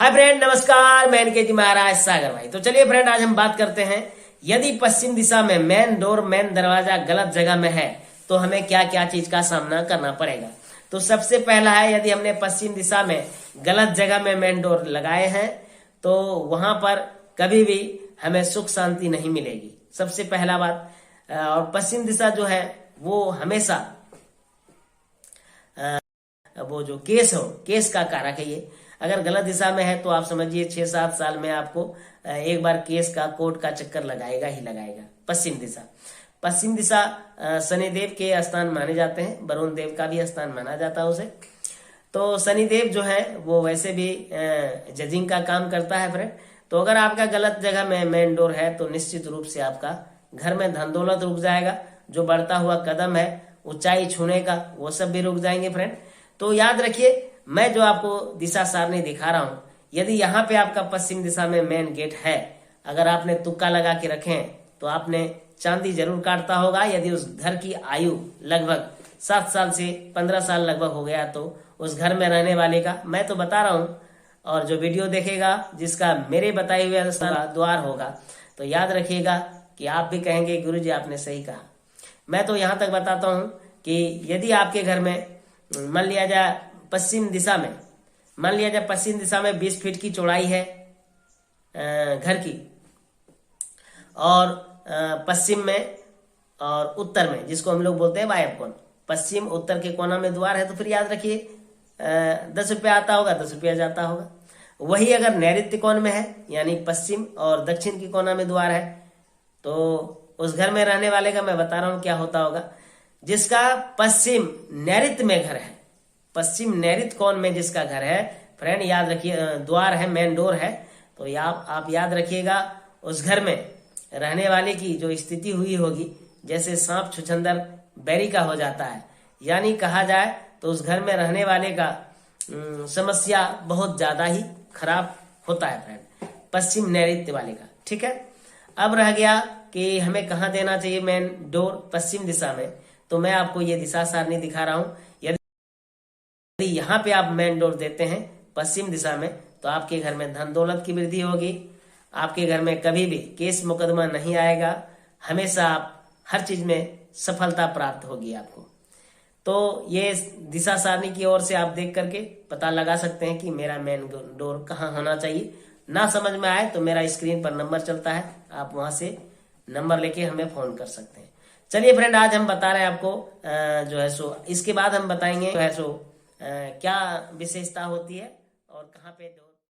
Hi friend, नमस्कार। मैं N K महाराज सागर भाई। तो चलिए फ्रेंड, आज हम बात करते हैं यदि पश्चिम दिशा में मेन डोर मेन दरवाजा गलत जगह में है तो हमें क्या क्या चीज का सामना करना पड़ेगा। तो सबसे पहला है, यदि हमने पश्चिम दिशा में गलत जगह में मेन डोर लगाए हैं तो वहां पर कभी भी हमें सुख शांति नहीं मिलेगी। सबसे पहला बात। और पश्चिम दिशा जो है वो हमेशा वो जो केस का कारक है। ये अगर गलत दिशा में है तो आप समझिए 6-7 साल में आपको एक बार केस का कोर्ट का चक्कर लगाएगा ही लगाएगा। पश्चिम दिशा शनिदेव के स्थान माने जाते हैं, वरुण देव का भी स्थान माना जाता है उसे। तो शनिदेव जो है वो वैसे भी जजिंग का काम करता है फ्रेंड। तो अगर आपका गलत जगह में मेन डोर है तो निश्चित रूप से आपका घर में धन दौलत रुक जाएगा। जो बढ़ता हुआ कदम है, ऊंचाई छूने का, वो सब भी रुक जाएंगे फ्रेंड। तो याद रखिए, मैं जो आपको दिशा सारणी दिखा रहा हूं, यदि यहाँ पे आपका पश्चिम दिशा में मेन गेट है, अगर आपने तुक्का लगा के रखे हैं तो आपने चांदी जरूर काटता होगा। यदि उस घर की आयु लगभग 7 साल से 15 साल लगभग हो गया तो उस घर में रहने वाले का, मैं तो बता रहा हूं, और जो वीडियो देखेगा जिसका मेरे बताए हुए द्वार होगा, तो याद रखिएगा कि आप भी कहेंगे गुरुजी आपने सही कहा। मैं तो यहाँ तक बताता हूँ कि यदि आपके घर में मान लिया जाए पश्चिम दिशा में 20 फीट की चौड़ाई है घर की, और पश्चिम में और उत्तर में, जिसको हम लोग बोलते हैं वायव्य कोण, पश्चिम उत्तर के कोना में द्वार है, तो फिर याद रखिए 10 रुपया आता होगा, 10 रुपया जाता होगा। वही अगर नैऋत्य कोण में है, यानी पश्चिम और दक्षिण की कोना में द्वार है, तो उस घर में रहने वाले का मैं बता रहा हूं क्या होता होगा। जिसका पश्चिम नैऋत्य में घर है, पश्चिम नैऋत्य कोण में जिसका घर है फ्रेंड, याद रखिए द्वार है, मेन डोर है, तो आप याद रखिएगा उस घर में रहने वाले की जो स्थिति हुई होगी, जैसे सांप छुछंदर बैरी का हो जाता है, यानी कहा जाए तो उस घर में रहने वाले का समस्या बहुत ज्यादा ही खराब होता है फ्रेंड, पश्चिम नैऋत्य वाले का। ठीक है, अब रह गया कि हमें कहाँ देना चाहिए मेन डोर पश्चिम दिशा में। तो मैं आपको ये दिशा सारणी दिखा रहा हूं। यदि यहाँ पे आप मेन डोर देते हैं पश्चिम दिशा में तो आपके घर में धन दौलत की वृद्धि होगी। आपके घर में कभी भी केस मुकदमा नहीं आएगा। हमेशा आप हर चीज में सफलता प्राप्त होगी आपको। तो ये दिशा सारणी की ओर से आप देख करके पता लगा सकते हैं कि मेरा मेन डोर कहाँ होना चाहिए। ना समझ में आए तो मेरा स्क्रीन पर नंबर चलता है, आप वहां से नंबर लेके हमें फोन कर सकते हैं। चलिए फ्रेंड, आज हम बता रहे हैं आपको जो है सो, इसके बाद हम बताएंगे जो है सो क्या विशेषता होती है और कहाँ पे